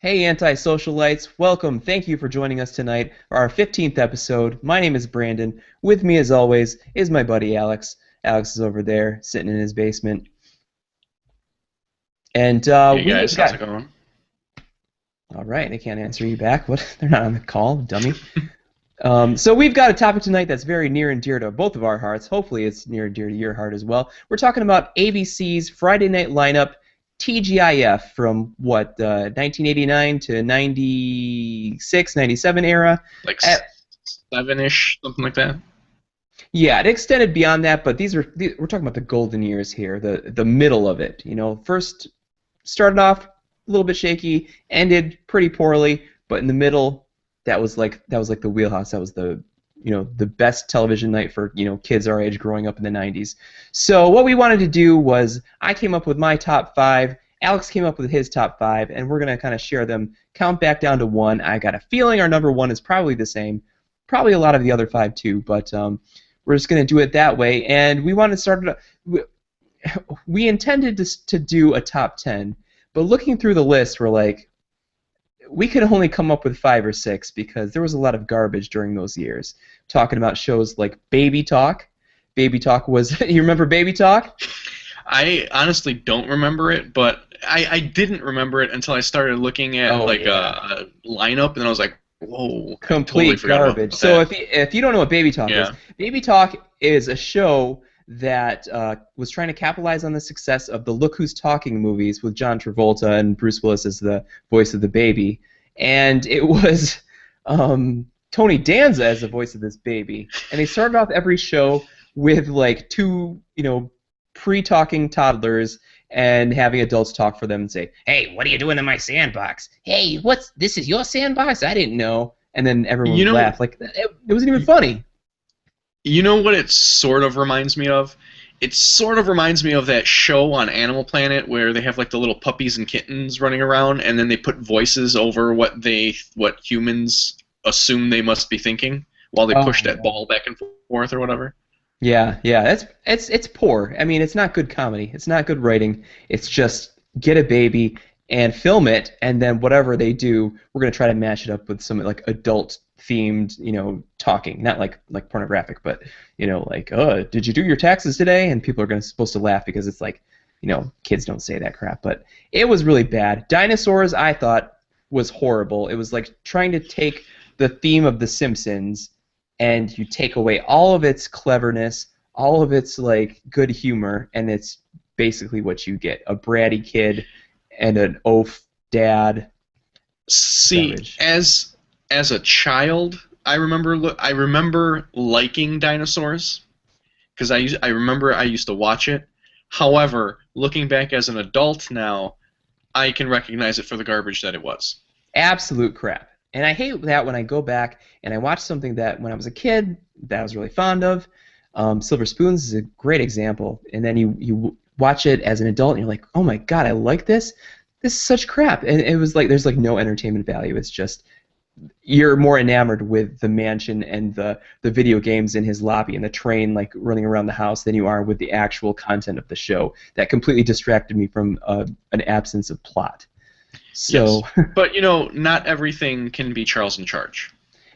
Hey, anti-socialites, welcome. Thank you for joining us tonight for our 15th episode. My name is Brandon. With me, as always, is my buddy Alex. Alex is over there, sitting in his basement. And Hey we've guys, how's got... it going? All right, they can't answer you back. What? They're not on the call, dummy. So we've got a topic tonight that's very near and dear to both of our hearts. Hopefully it's near and dear to your heart as well. We're talking about ABC's Friday night lineup, T.G.I.F. from, 1989 to 96, 97 era. Like Uh, seven-ish, something like that. yeah, it extended beyond that, but we're talking about the golden years here, the middle of it. You know, first started off a little bit shaky, ended pretty poorly, but in the middle, that was like the wheelhouse. That was the best television night for kids our age growing up in the 90s. So what we wanted to do was I came up with my top five. Alex came up with his top five, and we're gonna kind of share them, count back down to one. I got a feeling our number one is probably the same, probably a lot of the other five too, but we're just gonna do it that way. And we want to start it. We intended to do a top 10, but looking through the list, we're like, we could only come up with 5 or 6 because there was a lot of garbage during those years. Talking about shows like Baby Talk. Baby Talk was you remember Baby Talk? I honestly don't remember it, but I didn't remember it until I started looking at Oh yeah, a lineup, and then I was like, whoa, I totally complete forgot garbage. about So that. if you don't know what Baby Talk is, Yeah. Baby Talk is a show that was trying to capitalize on the success of the Look Who's Talking movies with John Travolta and Bruce Willis as the voice of the baby, and it was Tony Danza as the voice of this baby. And they started off every show with like two, pre-talking toddlers and having adults talk for them and say, "Hey, what are you doing in my sandbox? Hey, this is your sandbox? I didn't know." And then everyone You would know, laugh. Like it wasn't even funny. you know what it sort of reminds me of? It sort of reminds me of that show on Animal Planet where they have like the little puppies and kittens running around, and then they put voices over what humans assume they must be thinking while they Oh push that yeah. ball back and forth or whatever. Yeah, yeah. It's poor. I mean, it's not good comedy. It's not good writing. It's just get a baby and film it, and then whatever they do, we're gonna try to mash it up with some like adult themed, talking. Not like pornographic, but like, did you do your taxes today? And people are gonna supposed to laugh because it's like, kids don't say that crap. But it was really bad. Dinosaurs, I thought, was horrible. It was like trying to take the theme of The Simpsons and you take away all of its cleverness, all of its like good humor, and it's basically what you get: a bratty kid and an oaf dad. See, Garbage. as a child, I remember liking dinosaurs because I remember I used to watch it. However, looking back as an adult now, I can recognize it for the garbage that it was. Absolute crap. And I hate that when I go back and I watch something that when I was a kid that I was really fond of. Silver Spoons is a great example. And then you watch it as an adult and you're like, oh my god, I like this. This is such crap. And it was like there's like no entertainment value. It's just you're more enamored with the mansion and the video games in his lobby and the train like running around the house than you are with the actual content of the show. That completely distracted me from an absence of plot. Yes, So but not everything can be Charles in Charge.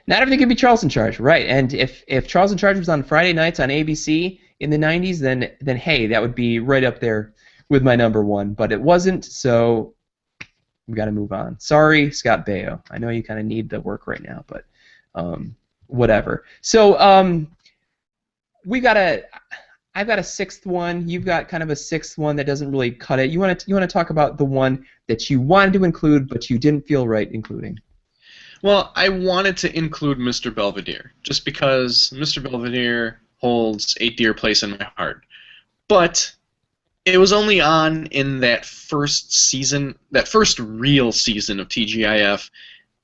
not everything can be Charles in Charge, right? And if Charles in Charge was on Friday nights on ABC in the 90s, then hey, that would be right up there with my number one. But it wasn't, so we got to move on. Sorry, Scott Baio. I know you kind of need the work right now, but whatever. So we got a. I've got a sixth one. You've got kind of a sixth one that doesn't really cut it. You want to talk about the one that you wanted to include, but you didn't feel right including. Well, I wanted to include Mr. Belvedere, just because Mr. Belvedere holds a dear place in my heart. But it was only on in that first season, that first real season of TGIF,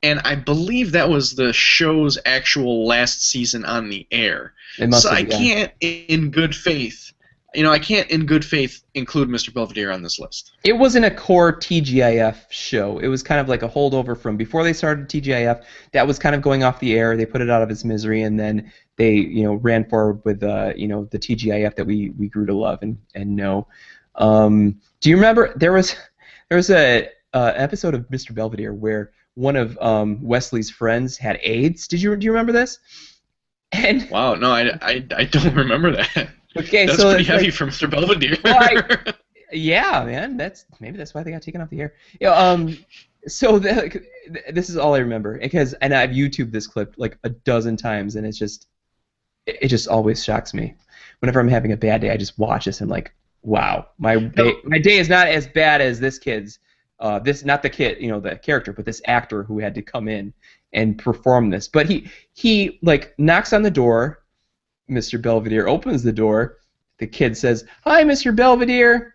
and I believe that was the show's actual last season on the air. It must So have, I yeah. can't, in good faith, I can't in good faith include Mr. Belvedere on this list. It wasn't a core TGIF show. It was kind of like a holdover from before they started TGIF. That was kind of going off the air. They put it out of its misery, and then they, ran forward with, the TGIF that we grew to love and know. Do you remember there was a episode of Mr. Belvedere where one of Wesley's friends had AIDS. Do you remember this? And Wow, no, I don't remember that. okay, That's so pretty it's heavy like, for Mr. Belvedere. well, yeah, man, that's why they got taken off the air. So this is all I remember and I've YouTubed this clip like a dozen times, and it just always shocks me. Whenever I'm having a bad day, I just watch this and like, wow, my day is not as bad as this kid's. This not the kid, the character, but this actor who had to come in and perform this. But he like knocks on the door. Mr. Belvedere opens the door. The kid says, "Hi, Mr. Belvedere,"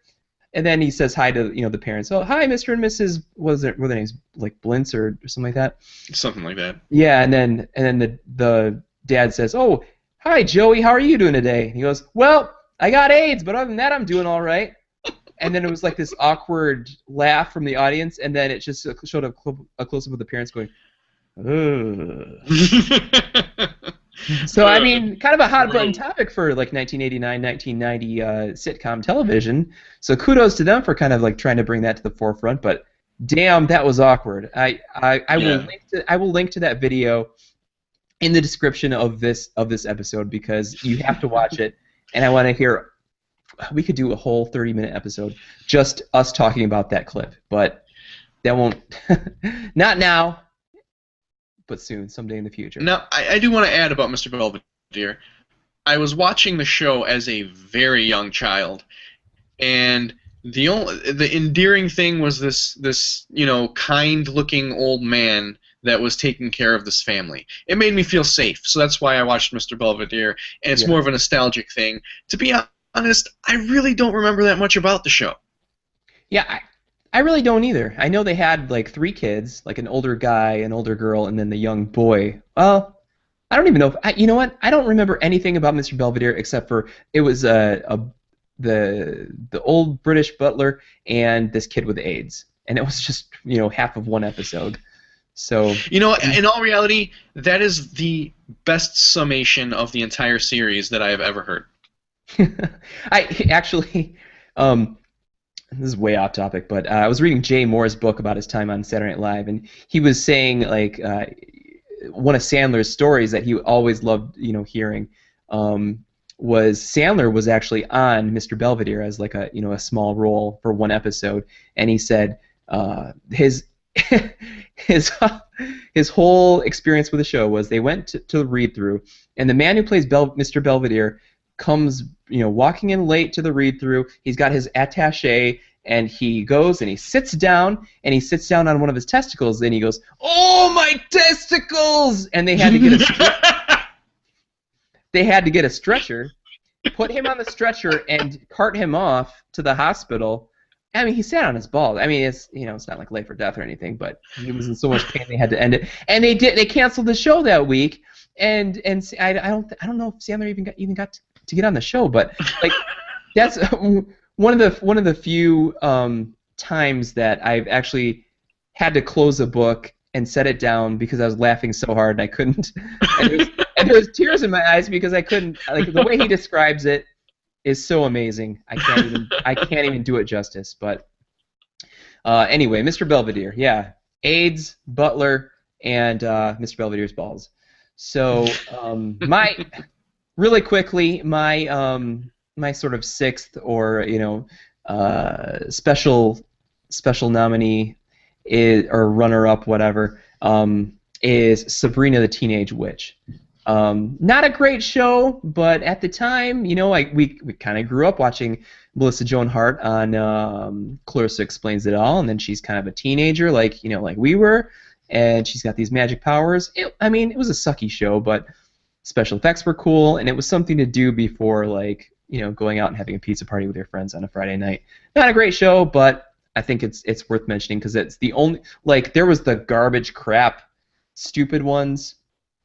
and then he says hi to the parents. "Oh, hi, Mr. and Mrs. Were their names like Blintz or something like that?" Something like that. Yeah, and then the dad says, "Oh, hi, Joey. How are you doing today?" And he goes, "Well, I got AIDS, but other than that, I'm doing all right." And then it was like this awkward laugh from the audience, and then it just showed a close-up of the parents going, "Ugh." So, I mean, kind of a hot-button topic for like 1989, 1990 sitcom television. So kudos to them for kind of like trying to bring that to the forefront. But damn, that was awkward. I will link to that video in the description of this episode because you have to watch it, and I want to hear. We could do a whole 30-minute episode just us talking about that clip, but that won't. Not now, but soon, someday in the future. Now, I do want to add about Mr. Belvedere. I was watching the show as a very young child, and the endearing thing was this kind-looking old man that was taking care of this family. It made me feel safe, so that's why I watched Mr. Belvedere, and it's more of a nostalgic thing. To be honest, I really don't remember that much about the show. Yeah, I really don't either. I know they had like 3 kids, like an older guy, an older girl, and then the young boy. Well, I don't even know if you know what? I don't remember anything about Mr. Belvedere except for it was the old British butler and this kid with AIDS, and it was just half of one episode. So in all reality, that is the best summation of the entire series that I have ever heard. I actually, this is way off topic, but I was reading Jay Moore's book about his time on Saturday Night Live, and he was saying like one of Sandler's stories that he always loved, hearing, was Sandler was actually on Mr. Belvedere as like a small role for one episode, and he said his his whole experience with the show was they went to the read through, and the man who plays Mr. Belvedere comes walking in late to the read through. He's got his attaché, and he goes and he sits down on one of his testicles, and he goes, "Oh, my testicles!" And they had to get a stretcher, put him on the stretcher, and cart him off to the hospital. I mean, he sat on his balls. I mean, it's it's not like life or death or anything, but he was in so much pain they had to end it, and they canceled the show that week. And I don't know if Sandler even got to get on the show, but like that's one of the few times that I've actually had to close a book and set it down because I was laughing so hard and I couldn't. And there was tears in my eyes because I couldn't. Like the way he describes it is so amazing. I can't even do it justice. But anyway, Mr. Belvedere, yeah, AIDS, Butler, and Mr. Belvedere's balls. So really quickly, my sort of 6th or special nominee or runner-up, whatever, is Sabrina the Teenage Witch. Not a great show, but at the time, we kind of grew up watching Melissa Joan Hart on Clarissa Explains It All, and then she's kind of a teenager, like we were. And she's got these magic powers. It was a sucky show, but special effects were cool, and it was something to do before, like, going out and having a pizza party with your friends on a Friday night. Not a great show, but I think it's worth mentioning because it's the only, like, there was the garbage crap, stupid ones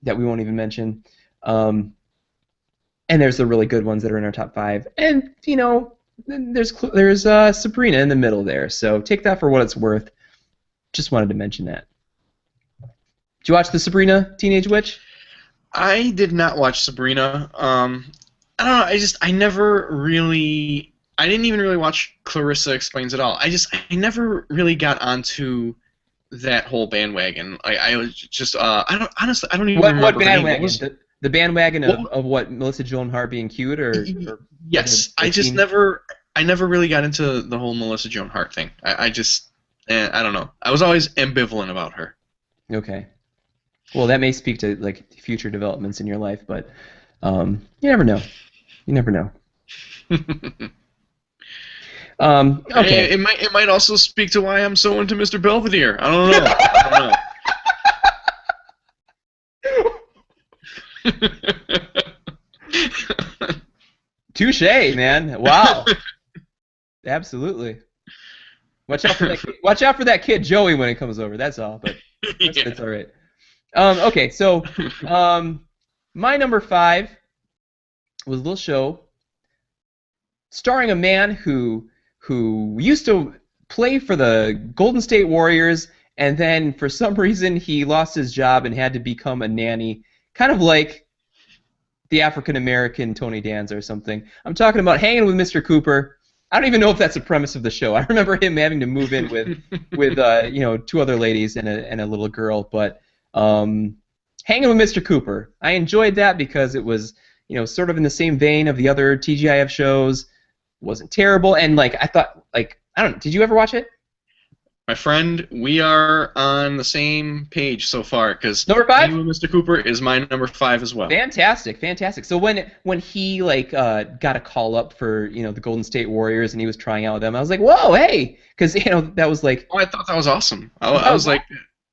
that we won't even mention, and there's the really good ones that are in our top 5, and there's Sabrina in the middle there. So take that for what it's worth. Just wanted to mention that. Did you watch the Sabrina Teenage Witch? I did not watch Sabrina. I don't know. I never really I didn't even really watch Clarissa Explains It All. I never really got onto that whole bandwagon. I was just I don't even What remember her name. What bandwagon? was The bandwagon what? of what, Melissa Joan Hart being cute, or Yes, the teen? I never really got into the whole Melissa Joan Hart thing. I just I don't know. I was always ambivalent about her. Okay. Well, that may speak to like future developments in your life, but you never know. You never know. Okay. It might also speak to why I'm so into Mr. Belvedere. I don't know. I don't know. Touche, man. Wow. Absolutely. Watch out for that kid. Watch out for that kid Joey when he comes over. That's all. But that's all right. Okay, so my number 5 was a little show starring a man who used to play for the Golden State Warriors, and then for some reason he lost his job and had to become a nanny, kind of like the African American Tony Danza or something. I'm talking about Hanging with Mr. Cooper. I don't even know if that's the premise of the show. I remember him having to move in with 2 other ladies and a little girl, but Hanging with Mr. Cooper. I enjoyed that because it was sort of in the same vein of the other TGIF shows. Wasn't terrible, and like I thought, like I don't know. Did you ever watch it? My friend, we are on the same page so far because Number 5? Mr. Cooper is my number 5 as well. Fantastic, fantastic. So when he like got a call up for the Golden State Warriors and he was trying out with them, I was like, whoa, hey, because that was like. Oh, I thought that was awesome. I was like.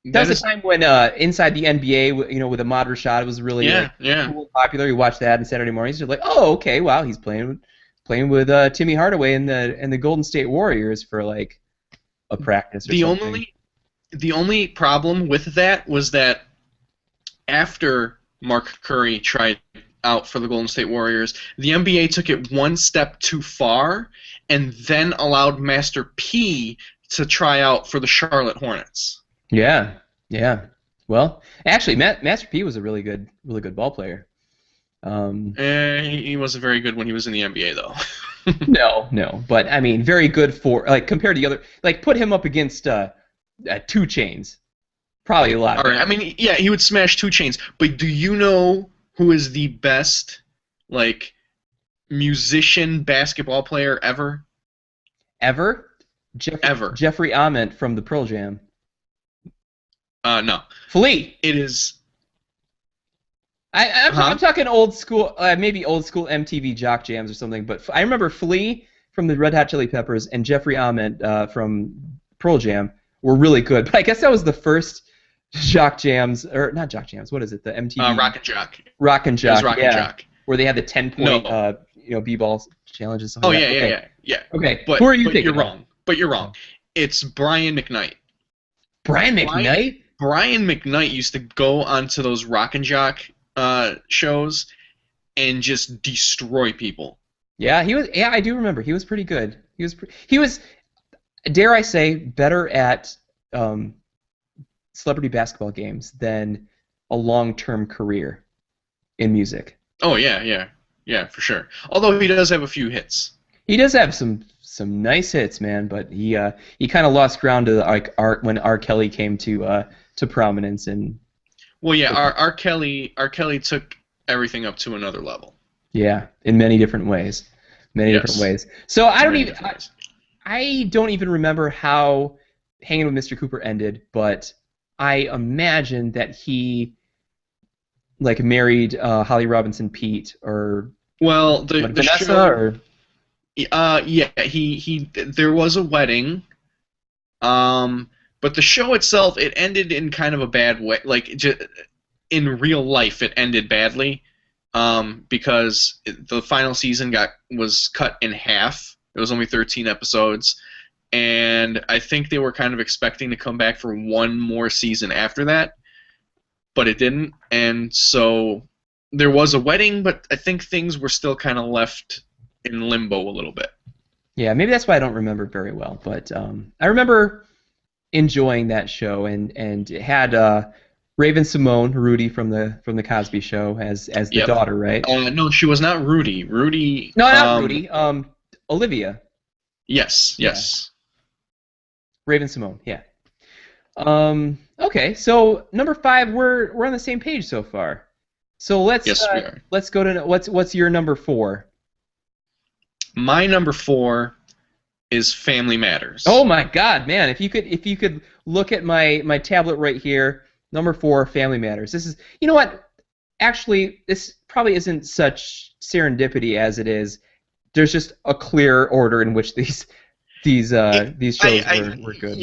That was the time when Inside the NBA, with Ahmad Rashad, was really cool and popular. You watch that on Saturday mornings. You're like, oh, okay, wow, he's playing with Timmy Hardaway and the Golden State Warriors for like a practice or something. The only problem with that was that after Mark Curry tried out for the Golden State Warriors, the NBA took it one step too far and then allowed Master P to try out for the Charlotte Hornets. Yeah. Well, actually, Master P was a really good ball player. He wasn't very good when he was in the NBA, though. No, but I mean, very good for like compared to the other. Like, put him up against 2 Chainz, probably a lot. All right, I mean, yeah, he would smash 2 Chainz. But do you know who is the best like musician basketball player ever? Ever? Ever. Jeffrey Ament from the Pearl Jam. No. Flea. It is. I'm talking old school, maybe old school MTV jock jams or something. But I remember Flea from the Red Hot Chili Peppers and Jeffrey Ament from Pearl Jam were really good. But I guess that was the first jock jams, or not jock jams. What is it? The MTV. Rock and Jock. Rock and Jock. Rock and Jock. Where they had the 10-point, b-ball challenges. Oh yeah. Okay. But, who are you thinking? You're wrong. It's Brian McKnight. Brian McKnight? Brian McKnight used to go onto those Rock and Jock shows and just destroy people. Yeah, he was. Yeah, I do remember. He was pretty good. He was, dare I say, better at celebrity basketball games than a long-term career in music. Oh yeah, for sure. Although he does have a few hits. He does have some nice hits, man. But he kind of lost ground to like when R. Kelly came to prominence and. Well, yeah, R. Kelly took everything up to another level. Yeah, in many different ways. Different ways. So I don't even remember how Hanging with Mr. Cooper ended, but I imagine that he like married Holly Robinson Peete or the Vanessa show, or he there was a wedding. But the show itself, it ended in kind of a bad way. Like, in real life, it ended badly because the final season was cut in half. It was only 13 episodes, and I think they were kind of expecting to come back for one more season after that, but it didn't. And so there was a wedding, but I think things were still kind of left in limbo a little bit. Yeah, maybe that's why I don't remember very well. But I remember enjoying that show, and it had Raven Simone, Rudy from the Cosby Show, as the daughter, right? No, she was not Rudy. No, not Rudy. Olivia. Yes, Yeah. yes. Raven Simone. Yeah. Okay, so number 5, we're on the same page so far. So Yes, we are. let's go to what's your number 4? My number 4 is Family Oh Matters. my God, man! If you could look at my tablet right here, number 4, Family Matters. This is, you know what? Actually, this probably isn't such serendipity as it is. There's just a clear order in which these shows were good.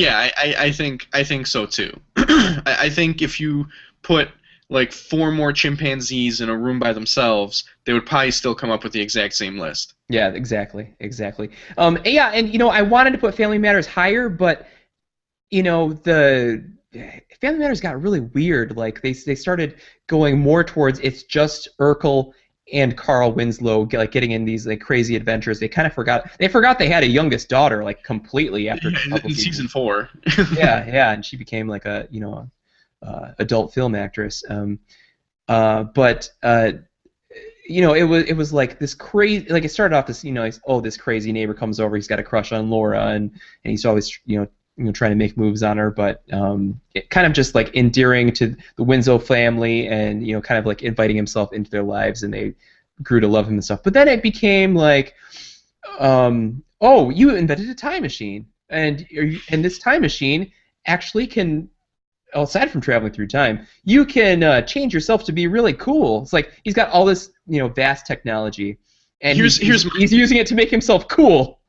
I think so too. I think if you put like 4 more chimpanzees in a room by themselves, they would probably still come up with the exact same list. Yeah, exactly, exactly. Yeah, and I wanted to put Family Matters higher, but the Family Matters got really weird. Like they started going more towards it's just Urkel and Carl Winslow like getting in these like crazy adventures. They kind of forgot they had a youngest daughter like completely after a couple In season seasons. 4. Yeah, yeah, and she became like a adult film actress. But it was like this crazy. Like it started off this this crazy neighbor comes over. He's got a crush on Laura, and he's always trying to make moves on her, but it kind of just like endearing to the Winslow family, and kind of like inviting himself into their lives, and they grew to love him and stuff. But then it became like, oh, you invented a time machine, and this time machine actually can, aside from traveling through time, you can change yourself to be really cool. It's like he's got all this vast technology, and he's using it to make himself cool.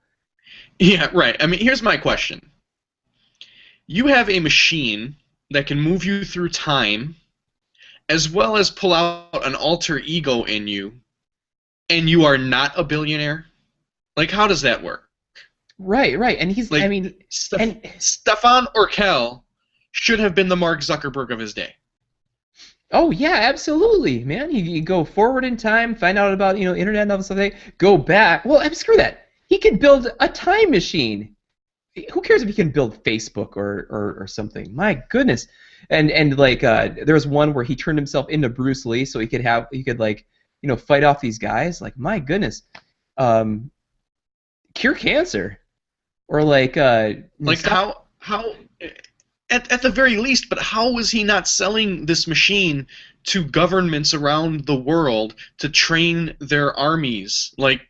Yeah, right. I mean, here's my question. You have a machine that can move you through time, as well as pull out an alter ego in you, and you are not a billionaire? Like, how does that work? Right, right. And he's, Like, I mean, and Stefan Urkel should have been the Mark Zuckerberg of his day. oh yeah, absolutely, man. You go forward in time, find out about internet and all this stuff. Go back. Well, screw that. He can build a time machine. Who cares if he can build Facebook or something? My goodness. And like there was one where he turned himself into Bruce Lee so he could like fight off these guys. Like, my goodness. Cure cancer, or like Like, stop. how at the very least, but how was he not selling this machine to governments around the world to train their armies? Like,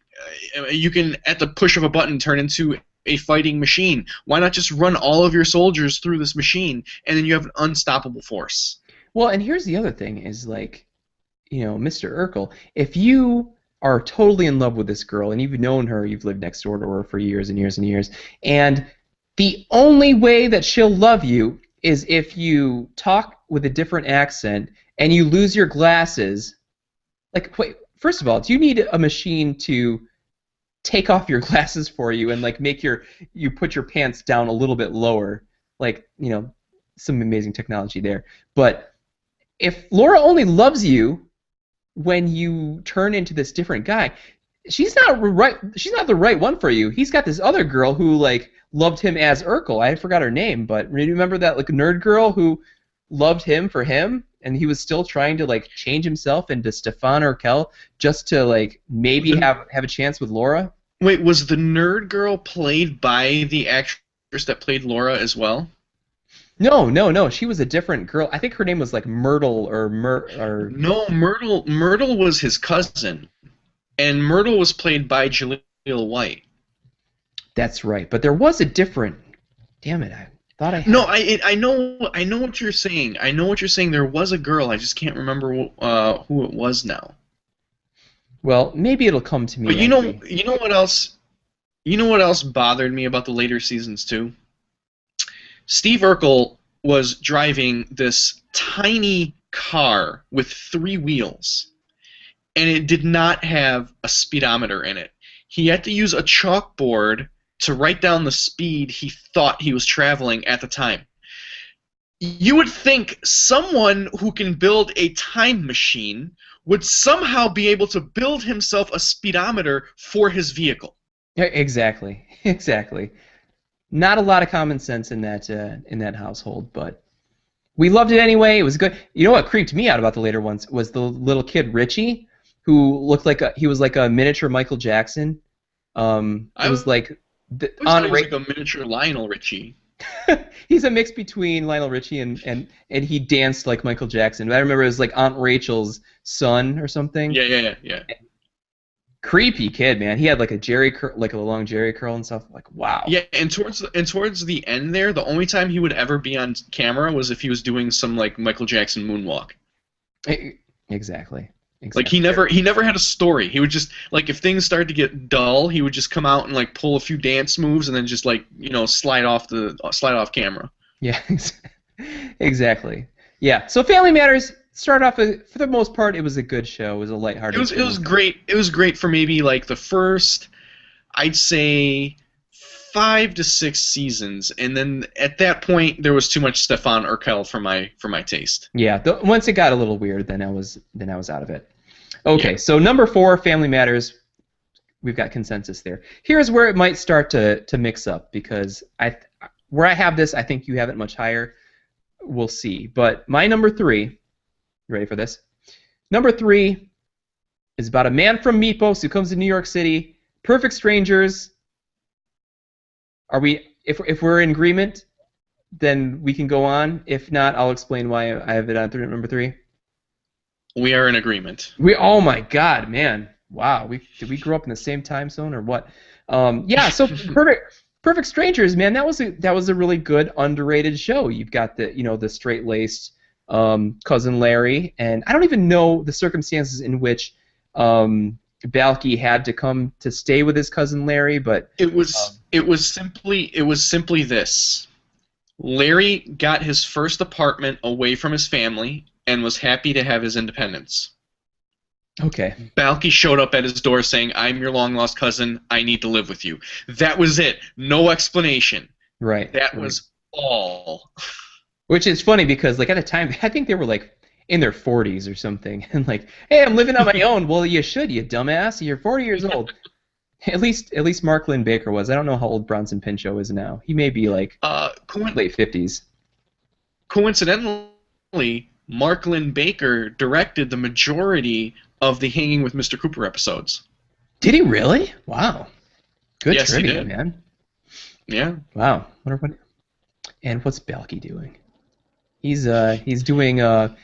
you can, at the push of a button, turn into a fighting machine. Why not just run all of your soldiers through this machine, and then you have an unstoppable force? Well, and here's the other thing is like, Mr. Urkel, if you are totally in love with this girl and you've known her, you've lived next door to her for years and years and years, and the only way that she'll love you is if you talk with a different accent and you lose your glasses. Like, wait, first of all, do you need a machine to take off your glasses for you and like make you put your pants down a little bit lower? Like, some amazing technology there. But if Laura only loves you when you turn into this different guy, she's not the right one for you. He's got this other girl who like loved him as Urkel. I forgot her name, but remember that like nerd girl who loved him for him, and he was still trying to like change himself into Stefan Urkel just to like maybe have a chance with Laura. Wait, was the nerd girl played by the actress that played Laura as well? No, no, no. She was a different girl. I think her name was like Myrtle No, Myrtle was his cousin, and Myrtle was played by Jaleel White. That's right. But there was a different. Damn it! I thought I had. No, I know what you're saying. I know what you're saying. There was a girl. I just can't remember who it was now. Well, maybe it'll come to me. But you know what else? You know what else bothered me about the later seasons too? Steve Urkel was driving this tiny car with 3 wheels, and it did not have a speedometer in it. He had to use a chalkboard to write down the speed he thought he was traveling at the time. You would think someone who can build a time machine would somehow be able to build himself a speedometer for his vehicle. Exactly, exactly. Not a lot of common sense in that household, but we loved it anyway. It was good. You know what creeped me out about the later ones was the little kid Richie, who looked like he was like a miniature Michael Jackson. It was I like always thought he was like a miniature Lionel Richie. He's a mix between Lionel Richie and he danced like Michael Jackson. I remember it was like Aunt Rachel's son or something. Yeah. Creepy kid, man. He had like like a long Jerry curl and stuff. Like, wow. Yeah, and towards the end there, the only time he would ever be on camera was if he was doing some like Michael Jackson moonwalk. Exactly. Like he never had a story. He would just like if things started to get dull, he would just come out and like pull a few dance moves and then just like slide off camera. Yeah, exactly. Yeah. So Family Matters started off for the most part. It was a good show. It was a lighthearted. It was great. It was great for maybe like the first, I'd say, 5 to 6 seasons, and then at that point there was too much Stefan Urkel for my taste. Yeah. Once it got a little weird, then I was out of it. Okay. Yeah. So number 4, Family Matters. We've got consensus there. Here's where it might start to mix up because where I have this, I think you have it much higher. We'll see. But my number 3, you ready for this? Number 3 is about a man from Mythos who comes to New York City. Perfect Strangers. Are we? If we're in agreement, then we can go on. If not, I'll explain why I have it on number 3. We are in agreement. Oh my God, man! Wow, did we grow up in the same time zone or what? Yeah. So Perfect Strangers, man. That was a really good underrated show. You've got the straight-laced cousin Larry, and I don't even know the circumstances in which Balky had to come to stay with his cousin Larry, but it was simply this. Larry got his first apartment away from his family and was happy to have his independence. Okay. Balky showed up at his door saying, "I'm your long-lost cousin. I need to live with you." That was it. No explanation. Right. That was all. Which is funny because, like, at the time, I think they were, like, in their 40s or something. And, like, hey, I'm living on my own. Well, you should, you dumbass. You're 40 years old. At least Mark Lynn Baker was. I don't know how old Bronson Pinchot is now. He may be, like, late 50s. Coincidentally, Mark Lynn Baker directed the majority of the Hanging with Mr. Cooper episodes. Did he really? Wow. Good yes, trivia, he did. Man. Yeah. Wow. And what's Balky doing? He's doing a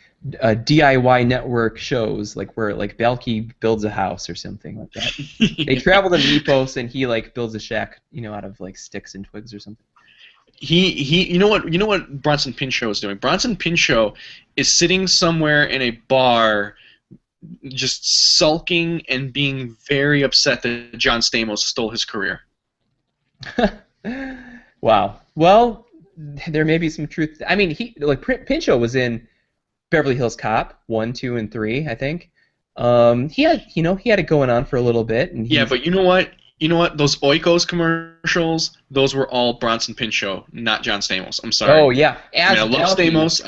DIY network shows like where like Balky builds a house or something like that. Yeah. They travel to Mythos and he like builds a shack, out of like sticks and twigs or something. You know what Bronson Pinchot is doing? Bronson Pinchot is sitting somewhere in a bar just sulking and being very upset that John Stamos stole his career. Wow. Well, there may be some truth. I mean, Pinchot was in Beverly Hills Cop 1, 2, and 3, I think. He had it going on for a little bit. And yeah, but you know what? Those Oikos commercials, those were all Bronson Pinchot, not John Stamos. I'm sorry. Oh yeah. I love Stamos.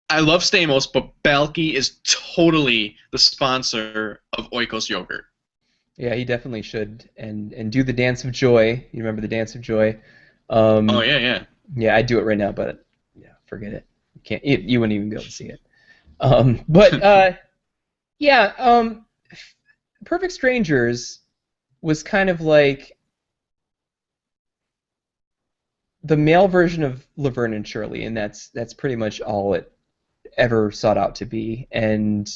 I love Stamos, but Balky is totally the sponsor of Oikos yogurt. Yeah, he definitely should, and do the Dance of Joy. You remember the Dance of Joy? Oh yeah. Yeah, I'd do it right now, but yeah, forget it. You wouldn't even be able to see it. But yeah, Perfect Strangers was kind of like the male version of Laverne and Shirley, and that's pretty much all it ever sought out to be. And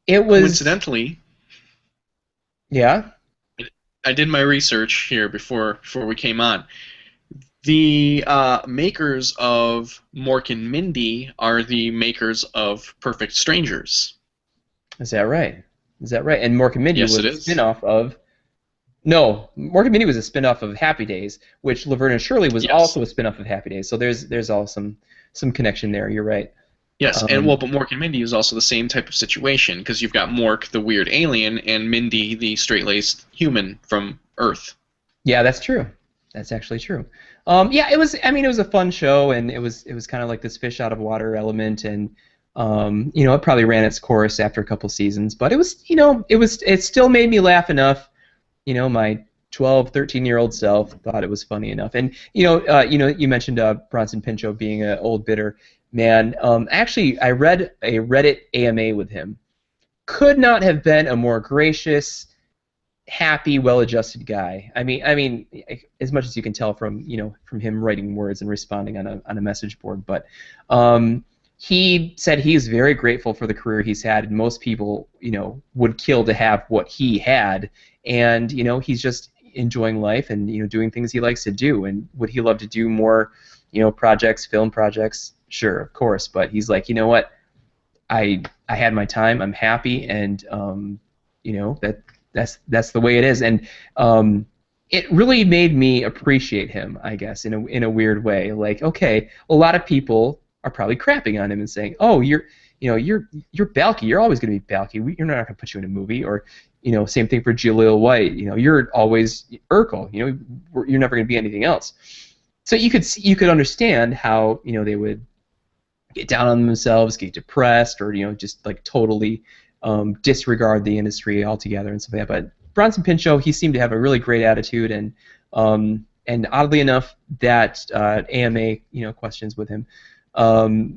it was coincidentally. Yeah. I did my research here before we came on. The makers of Mork and Mindy are the makers of Perfect Strangers. Is that right? And Mork and Mindy yes, was a spin-off of... No, Mork and Mindy was a spin-off of Happy Days, which Laverne and Shirley was also a spin-off of Happy Days. So there's all some connection there. You're right. Yes, but Mork and Mindy is also the same type of situation because you've got Mork, the weird alien, and Mindy, the straight-laced human from Earth. Yeah, that's true. That's actually true. Yeah, it was. I mean, it was a fun show, and it was kind of like this fish out of water element, and it probably ran its course after a couple seasons, but it was, it still made me laugh enough. My 12, 13-year-old self thought it was funny enough, and you mentioned Bronson Pinchot being an old bitter man. Actually, I read a Reddit AMA with him. Could not have been a more gracious, happy, well-adjusted guy. I mean, as much as you can tell from from him writing words and responding on a message board. But he said he is very grateful for the career he's had, and most people would kill to have what he had, and he's just enjoying life and doing things he likes to do. And would he love to do more projects, film projects? Sure, of course. But he's like, you know what? I had my time. I'm happy, and that's the way it is. And it really made me appreciate him, I guess, in a weird way. Like, okay, a lot of people are probably crapping on him and saying, "Oh, you're Balky. You're always going to be Balky. You're not going to put you in a movie." Or same thing for Jaleel White. You're always Urkel. You're never going to be anything else. So you could understand how they would get down on themselves, get depressed, or just like totally disregard the industry altogether and stuff like that. But Bronson Pinchot, he seemed to have a really great attitude, and oddly enough, that AMA questions with him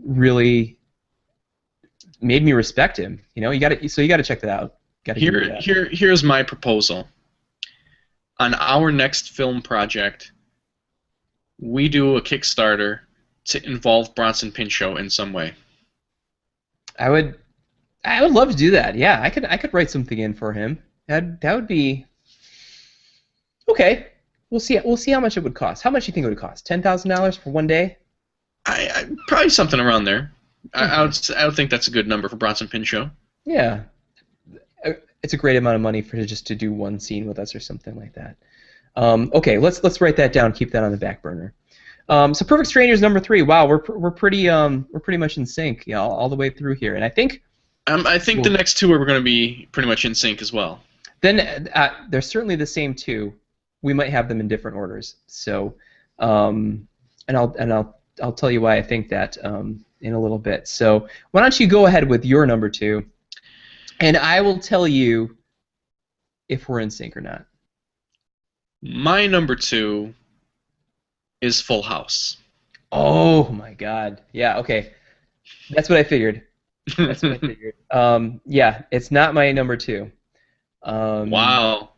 really made me respect him. You got to check that out. Here's my proposal. On our next film project, we do a Kickstarter to involve Bronson Pinchot in some way. I would love to do that. Yeah, I could write something in for him. That would be okay. We'll see how much it would cost. How much do you think it would cost? $10,000 for one day? I probably something around there. I would think that's a good number for Bronson Pinchot. Yeah, it's a great amount of money for just to do one scene with us or something like that. Okay, let's write that down. Keep that on the back burner. So Perfect Strangers #3. Wow, we're pretty much in sync, all the way through here. And I think the next two are going to be pretty much in sync as well. Then they're certainly the same two. We might have them in different orders. So, and I'll tell you why I think that in a little bit. So why don't you go ahead with your #2, and I will tell you if we're in sync or not. My #2 is Full House. Oh my God! Yeah, okay, that's what I figured. That's what I figured. Yeah, it's not my #2. Wow.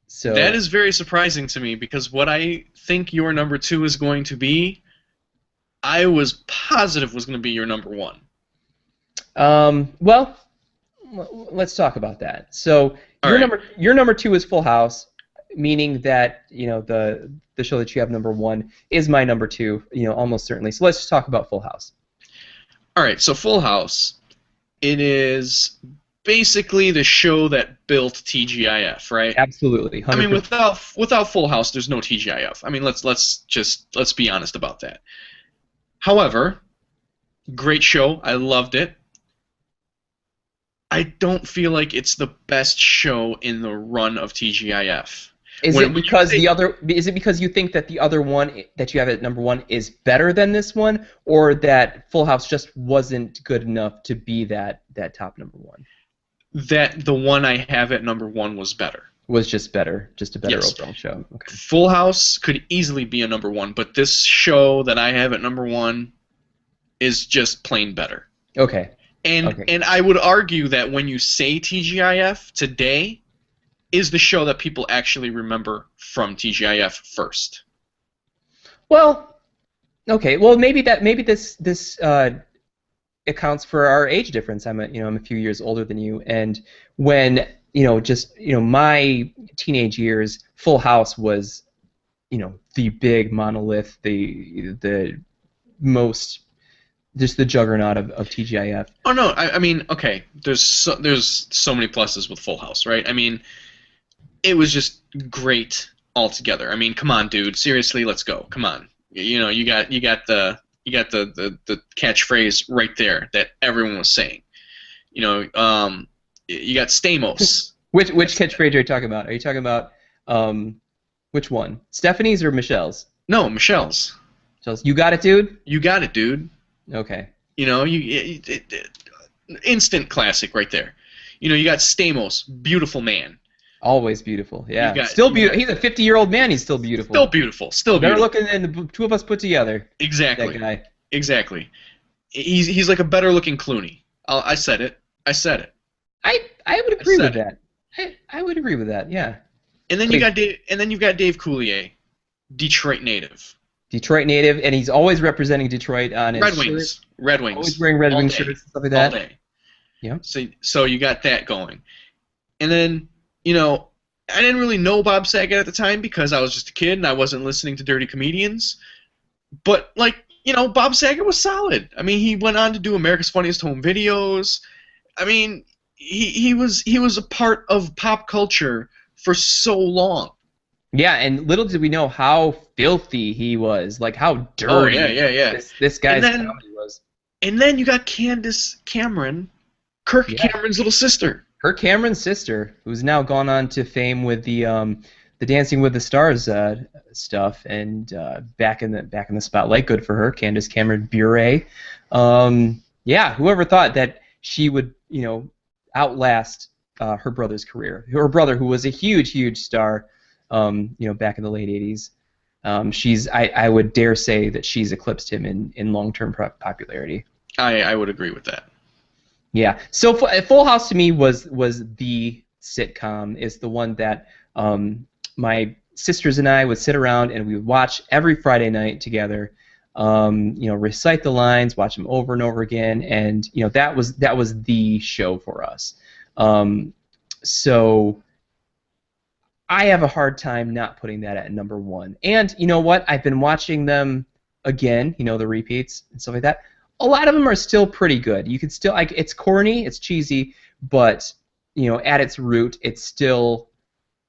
So that is very surprising to me, because what I think your #2 is going to be, I was positive was going to be your #1. Well, let's talk about that. So your #2 is Full House, meaning that the show that you have #1 is my #2, almost certainly. So let's just talk about Full House. All right, so Full House, it is basically the show that built T.G.I.F, right? Absolutely. 100%. I mean, without Full House, there's no T.G.I.F. I mean, let's be honest about that. However, great show. I loved it. I don't feel like it's the best show in the run of T.G.I.F. Is it because you think that the other one that you have at #1 is better than this one, or that Full House just wasn't good enough to be that top #1? That the one I have at #1 was better. Was just better, just a better Yes. overall show. Okay. Full House could easily be a #1, but this show that I have at #1 is just plain better. Okay. And I would argue that when you say TGIF today, is the show that people actually remember from TGIF first. Well, okay. Well, maybe this accounts for our age difference. I'm a few years older than you, and when my teenage years, Full House was the big monolith, the most, just the juggernaut of TGIF. Oh no, I mean, okay, there's so many pluses with Full House, right? I mean, it was just great altogether. I mean, come on, dude, seriously, let's go. Come on, you got the catchphrase right there that everyone was saying. You got Stamos. Which catchphrase are you talking about? Are you talking about which one? Stephanie's or Michelle's? No, Michelle's. You got it, dude? You got it, dude. Okay. Instant classic right there. You got Stamos, beautiful man. Always beautiful, yeah. Still beautiful. He's a 50-year-old man. He's still beautiful. Still beautiful. Better looking than the two of us put together. Exactly. That guy. Exactly. He's like a better looking Clooney. I said it. I would agree with that. I would agree with that. Yeah. And then Wait, you've got Dave Coulier, Detroit native. Detroit native, and he's always representing Detroit on his shirt. Red Always Wings, wearing Red all Wing day, shirts and stuff like all that. day. Yeah. So you got that going, and then I didn't really know Bob Saget at the time because I was just a kid and I wasn't listening to dirty comedians. But Bob Saget was solid. I mean, he went on to do America's Funniest Home Videos. I mean, he was a part of pop culture for so long. Yeah, and little did we know how filthy he was, like how Oh yeah, dirty yeah, yeah. this And guy's then comedy was. and then you got Candace Cameron, Kirk Yeah. Cameron's little sister. Her Cameron's sister, who's now gone on to fame with the Dancing with the Stars stuff, and back in the spotlight. Good for her, Candace Cameron Bure. Yeah, whoever thought that she would outlast her brother's career? Her brother, who was a huge star, back in the late '80s. I would dare say that she's eclipsed him in long-term popularity. I would agree with that. Yeah. So Full House to me was the sitcom. Is the one that my sisters and I would sit around and we would watch every Friday night together. Recite the lines, watch them over and over again, and that was the show for us. So I have a hard time not putting that at number one. And you know what? I've been watching them again. The repeats and stuff like that. A lot of them are still pretty good. You could still it's corny, it's cheesy, but at its root, it's still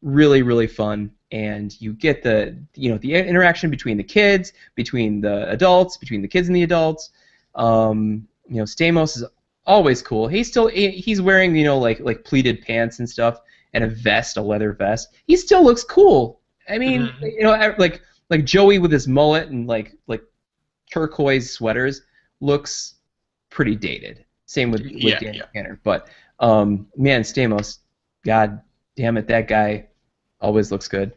really fun, and you get the the interaction between the kids, between the adults, between the kids and the adults. Stamos is always cool. He's wearing like pleated pants and stuff and a vest, a leather vest. He still looks cool. I mean, like Joey with his mullet and like turquoise sweaters looks pretty dated. Same with Dan Tanner. But man, Stamos, god damn it, that guy always looks good.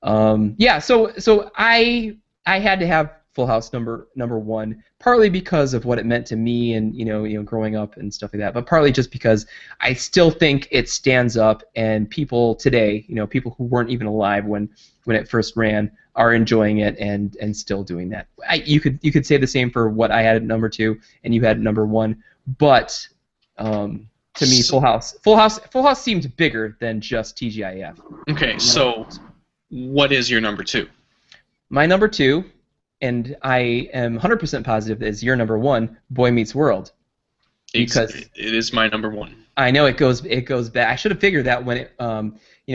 So I had to have Full House number one, partly because of what it meant to me and growing up and stuff like that, but partly just because I still think it stands up, and people today, people who weren't even alive when it first ran, are enjoying it and still doing that. You could say the same for what I had at number two and you had at number one, but to me, Full House seemed bigger than just TGIF. Okay, so what is your number two? My number two, and I am 100% positive, is your number one, Boy Meets World. Because it is my number one. I know it goes back. I should have figured that when it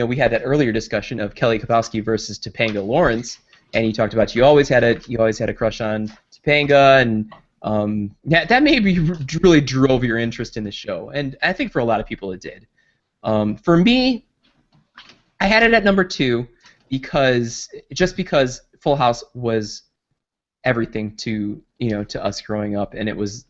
we had that earlier discussion of Kelly Kapowski versus Topanga Lawrence, and you talked about you always had a crush on Topanga, and that maybe really drove your interest in the show, and I think for a lot of people it did. For me, I had it at number two because Full House was everything to us growing up, and it was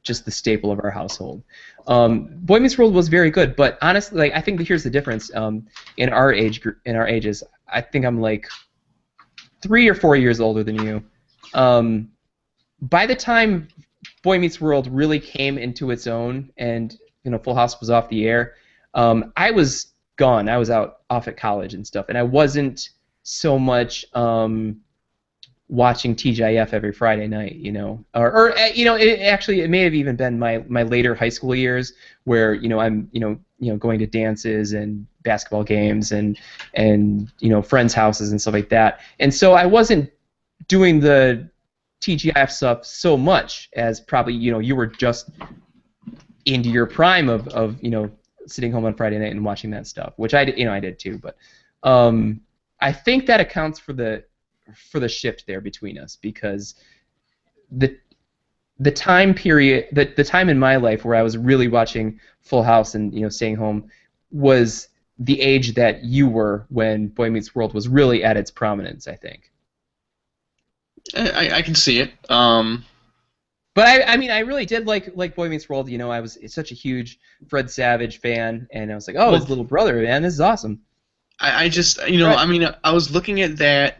just the staple of our household. Boy Meets World was very good, but honestly, I think that here's the difference. In our ages, I think I'm like 3 or 4 years older than you. By the time Boy Meets World really came into its own, and Full House was off the air, I was gone. I was off at college and stuff, and I wasn't so much watching T.G.I.F every Friday night, it may have even been my later high school years where I'm going to dances and basketball games and friends' houses and stuff like that, and so I wasn't doing the T.G.I.F stuff so much as probably you were just into your prime of sitting home on Friday night and watching that stuff, which I did too, but I think that accounts for the shift there between us, because the time period, the time in my life where I was really watching Full House and staying home was the age that you were when Boy Meets World was really at its prominence, I think. I can see it. But I really did like Boy Meets World. I was such a huge Fred Savage fan, and I was like, his little brother, man, this is awesome. I just I was looking at that,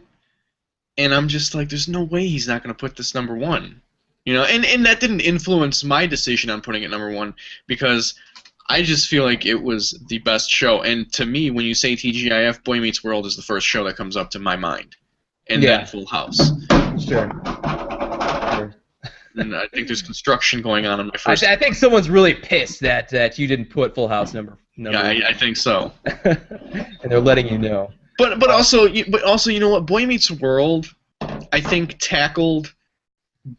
and I'm just like, there's no way he's not going to put this number one, and that didn't influence my decision on putting it number one, because I just feel like it was the best show. And to me, when you say TGIF, Boy Meets World is the first show that comes up to my mind. And then Full House. Sure. And I think there's construction going on in my first. I think someone's really pissed that you didn't put Full House number. Yeah, I think so. And they're letting you know. But also you know what? Boy Meets World, I think tackled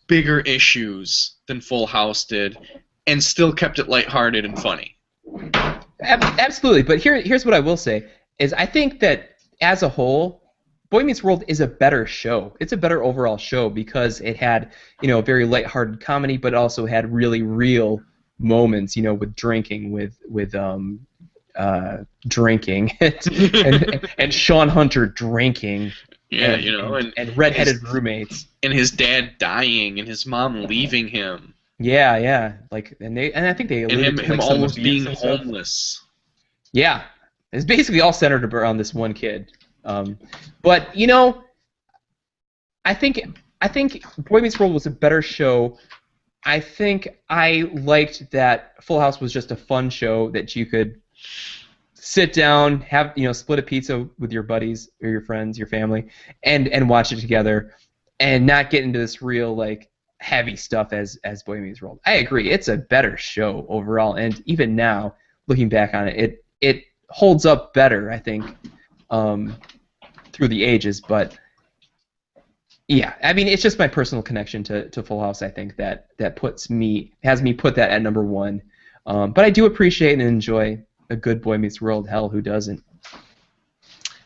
bigger issues than Full House did, and still kept it lighthearted and funny. Absolutely. But here's what I will say is I think that as a whole, Boy Meets World is a better show. It's a better overall show because it had, a very lighthearted comedy, but also had really real moments, with drinking, with drinking, and Sean Hunter drinking. Yeah, and redheaded roommates. And his dad dying, and his mom leaving him. Yeah. And I think they alluded him almost being homeless. Yeah, it's basically all centered around this one kid. But I think Boy Meets World was a better show. I think I liked that Full House was just a fun show that you could sit down, have split a pizza with your buddies or your friends, your family, and watch it together, and not get into this real heavy stuff as Boy Meets World. I agree, it's a better show overall, and even now, looking back on it, it holds up better, I think. Through the ages, but yeah, I mean, it's just my personal connection to Full House. I think that has me put that at number one. But I do appreciate and enjoy a good Boy Meets World. Hell, who doesn't?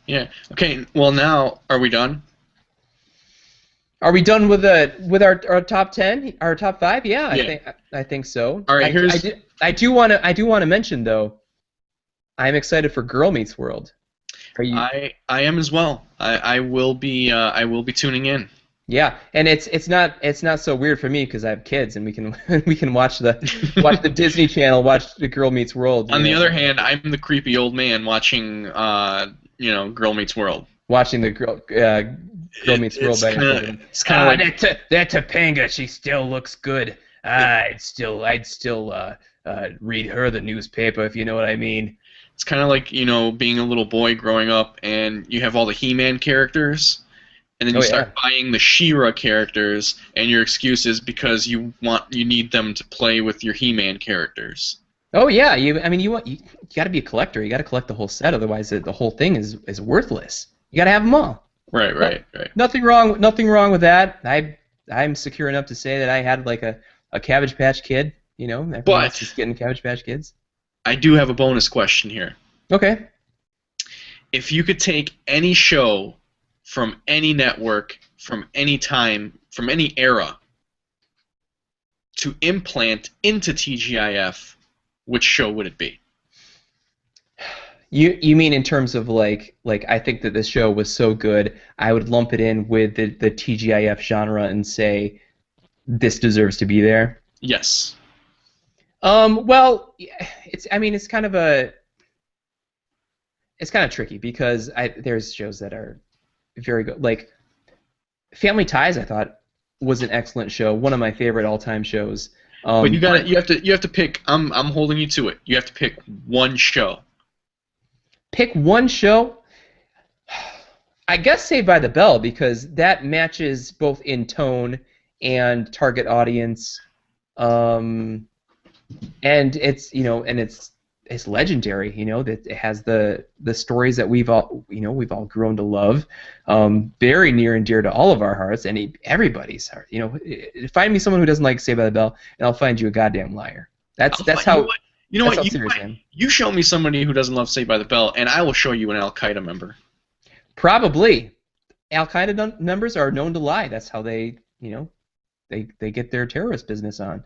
Yeah. Okay. Well, now are we done? Are we done with our top 10, our top 5? Yeah. I think so. All right. I do want to mention though, I'm excited for Girl Meets World. I am as well. I will be tuning in. Yeah, and it's not so weird for me because I have kids and we can watch the Disney Channel, watch the Girl Meets World. On the other hand, I'm the creepy old man watching Girl Meets World. Watching the Girl Meets World. It's kind of like that Topanga. She still looks good. I'd still read her the newspaper if you know what I mean. It's kind of like, being a little boy growing up and you have all the He-Man characters, and then you start buying the She-Ra characters, and your excuse is because you need them to play with your He-Man characters. Oh yeah, you got to be a collector. You got to collect the whole set, otherwise the whole thing is worthless. You got to have them all. Right. Nothing wrong with that. I'm secure enough to say that I had a Cabbage Patch Kid. Everyone's just getting Cabbage Patch Kids. I do have a bonus question here. Okay. If you could take any show from any network, from any time, from any era, to implant into TGIF, which show would it be? You mean in terms of I think that this show was so good, I would lump it in with the TGIF genre and say this deserves to be there? Yes. Well, it's kind of tricky because there's shows that are very good. Like Family Ties, I thought was an excellent show, one of my favorite all-time shows. But you have to pick. I'm holding you to it. You have to pick one show. Pick one show. I guess Saved by the Bell because that matches both in tone and target audience. And it's legendary, that it has the stories that we've all grown to love, very near and dear to all of our hearts and everybody's heart. Find me someone who doesn't like Saved by the Bell, and I'll find you a goddamn liar. That's how. You show me somebody who doesn't love Saved by the Bell, and I will show you an Al Qaeda member. Probably, Al Qaeda members are known to lie. That's how they get their terrorist business on.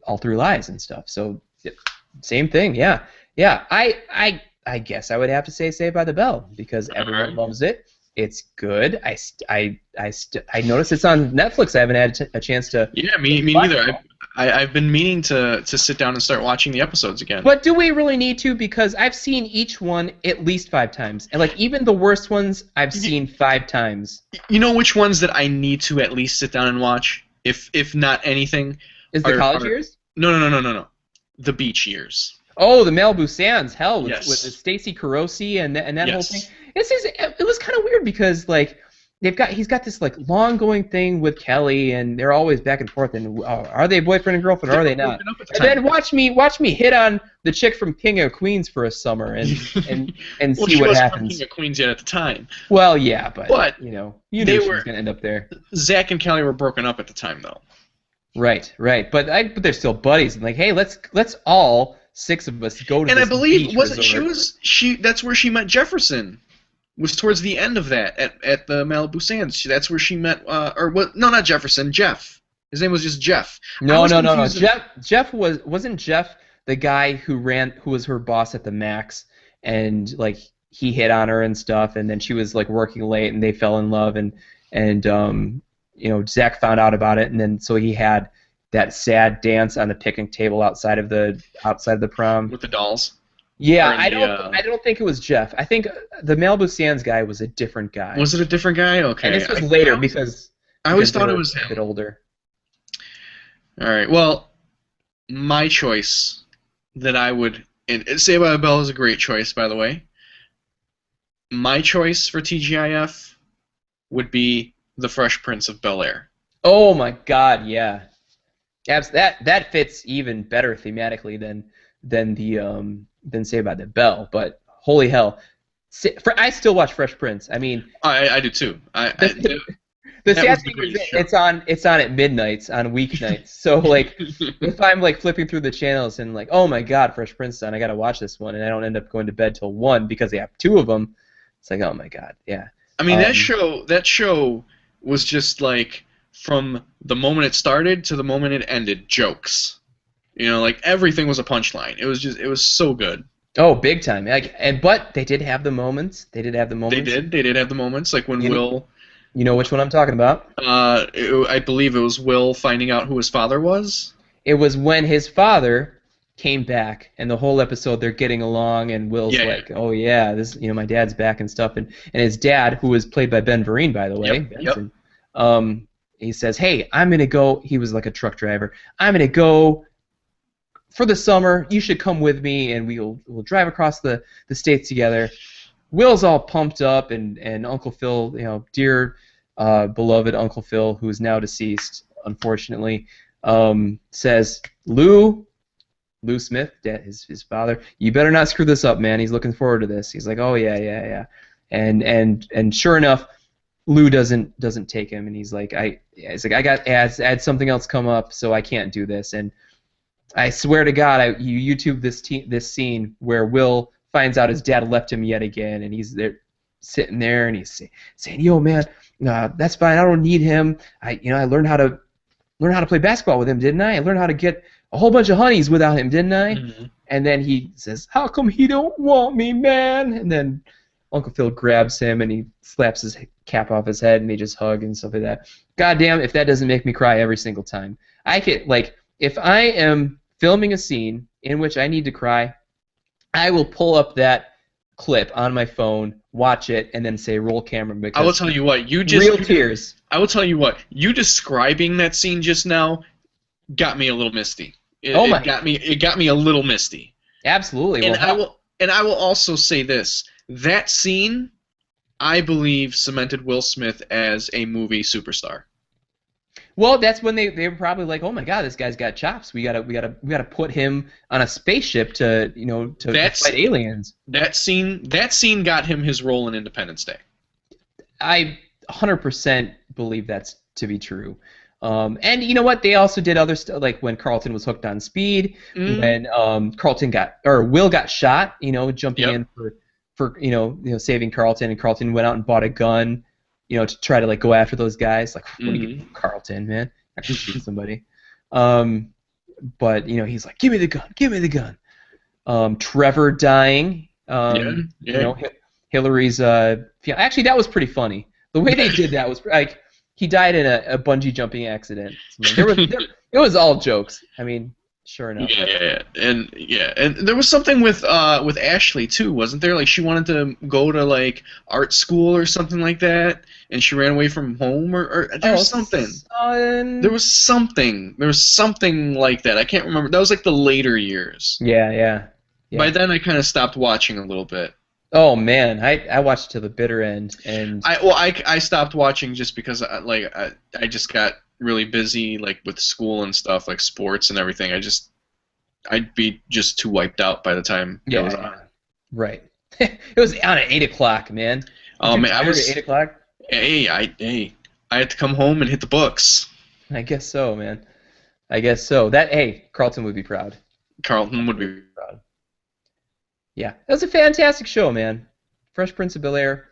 All through lies and stuff. So same thing, yeah. I guess I would have to say Saved by the Bell because everyone loves it. It's good. I noticed it's on Netflix. I haven't had a chance to. Yeah, me neither. I've been meaning to sit down and start watching the episodes again. But do we really need to? Because I've seen each one at least 5 times, and even the worst ones I've seen 5 times. You know which ones that I need to at least sit down and watch, if not anything. Is the college years? No. The beach years. Oh, the Malibu Sands, hell, with Yes. Stacy Carosi and that whole thing. Yes. It was kind of weird because like he's got this like long going thing with Kelly, and they're always back and forth. And are they boyfriend and girlfriend, or They are were they not? broken up at the And time. then watch me hit on the chick from King of Queens for a summer, and Well, see she what wasn't from King happens. of Queens yet at the time. Well, yeah, but But you they knew she was were gonna end up there. Zach and Kelly were broken up at the time, though. Right, right. But they're still buddies, and like, hey, let's all six of us go to And I this believe beach wasn't resort. she that's where she met Jefferson. Was towards the end of that at the Malibu Sands. That's where she met or what? No, not Jefferson. Jeff. His name was just Jeff. I No, was no, no, no. confused. Jeff wasn't Jeff the guy who was her boss at the Max, and like he hit on her and stuff, and then she was like working late, and they fell in love, and Zach found out about it, and then so he had that sad dance on the picnic table outside of the prom. With the dolls. Yeah, Or in I don't think it was Jeff. I think the Malibu Sands guy was a different guy, was it a different guy? and Okay. this was later I always because they thought it were was a bit him. older. All right. Well, my choice that I would and Saved by the Bell is a great choice, by the way. My choice for TGIF would be The Fresh Prince of Bel-Air. Oh my God, yeah. That fits even better thematically than Saved by the Bell. But holy hell, I still watch Fresh Prince. I mean, I do too. the That sad was the thing is greatest show. it's on at midnights on weeknights. So like if I'm like flipping through the channels and like, oh my God, Fresh Prince is on, I gotta watch this one, and I don't end up going to bed till 1 because they have two of them. It's like, oh my God, yeah. I mean, Um, that show was just like from the moment it started to the moment it ended, jokes. Like everything was a punchline. It was so good. oh, big time. But they did have the moments. They did have the They moments. did have the moments like when You know, Will, you know which one I'm talking about? I believe it was Will finding out who his father was. It was when his father came back, and the whole episode they're getting along, and Will's Yeah, like, "Oh yeah, this my dad's back and stuff," and his dad, who was played by Ben Vereen, by the way, Yep, yep. Benson, he says, "Hey, I'm gonna go." He was like a truck driver. I'm gonna go for the summer. You should come with me, and we'll drive across the states together. Will's all pumped up, and Uncle Phil, dear beloved Uncle Phil, who is now deceased, unfortunately, says, Lou Smith, his father, you better not screw this up, man. He's looking forward to this. He's like, oh yeah, yeah, yeah, and sure enough, Lou doesn't take him, and he's like, I had something else come up, so I can't do this. And I swear to God, you YouTube this scene where Will finds out his dad left him yet again, and he's there sitting there, and he's saying, yo man, that's fine. I don't need him. I learned how to play basketball with him, didn't I? I learned how to get a whole bunch of honeys without him, didn't I? Mm-hmm. And then he says, how come he don't want me, man? And then Uncle Phil grabs him and he slaps his cap off his head and they just hug and stuff like that. God damn, if that doesn't make me cry every single time. If I am filming a scene in which I need to cry, I will pull up that clip on my phone, watch it, and then say roll camera because I will tell you what, real tears. I will tell you what, you describing that scene just now got me a little misty. It got me a little misty. Absolutely. And I will also say this. That scene, I believe, cemented Will Smith as a movie superstar. Well, that's when they were probably like, oh my God, this guy's got chops. We gotta put him on a spaceship to fight aliens. That scene got him his role in Independence Day. I 100% believe that's to be true. And you know what? They also did other stuff, like when Carlton was hooked on speed, when Will got shot, jumping in for saving Carlton, and Carlton went out and bought a gun, to try to go after those guys. Like, what do you do, Carlton, man? I can shoot somebody. But he's like, give me the gun. Trevor dying. Hillary's. Actually, that was pretty funny. The way they did that was like. He died in a bungee jumping accident. It was all jokes. I mean, sure enough. Yeah, and there was something with Ashley too, wasn't there? Like she wanted to go to art school or something like that, and she ran away from home, or there was something. There was something like that. I can't remember. That was like the later years. Yeah. By Yeah. then, I kind of stopped watching a little bit. Oh man, I watched to the bitter end, and I stopped watching just because I just got really busy like with school and stuff, like sports and everything. I'd be just too wiped out by the time it was yeah, on. yeah, right. It was on at 8 o'clock, man. Aren't you Man, I tired at eight was o'clock? hey, I had to come home and hit the books. I guess so, man. I guess so. That hey, Carlton would be proud. Carlton would Carlton would be. be proud. Yeah, that was a fantastic show, man. Fresh Prince of Bel-Air,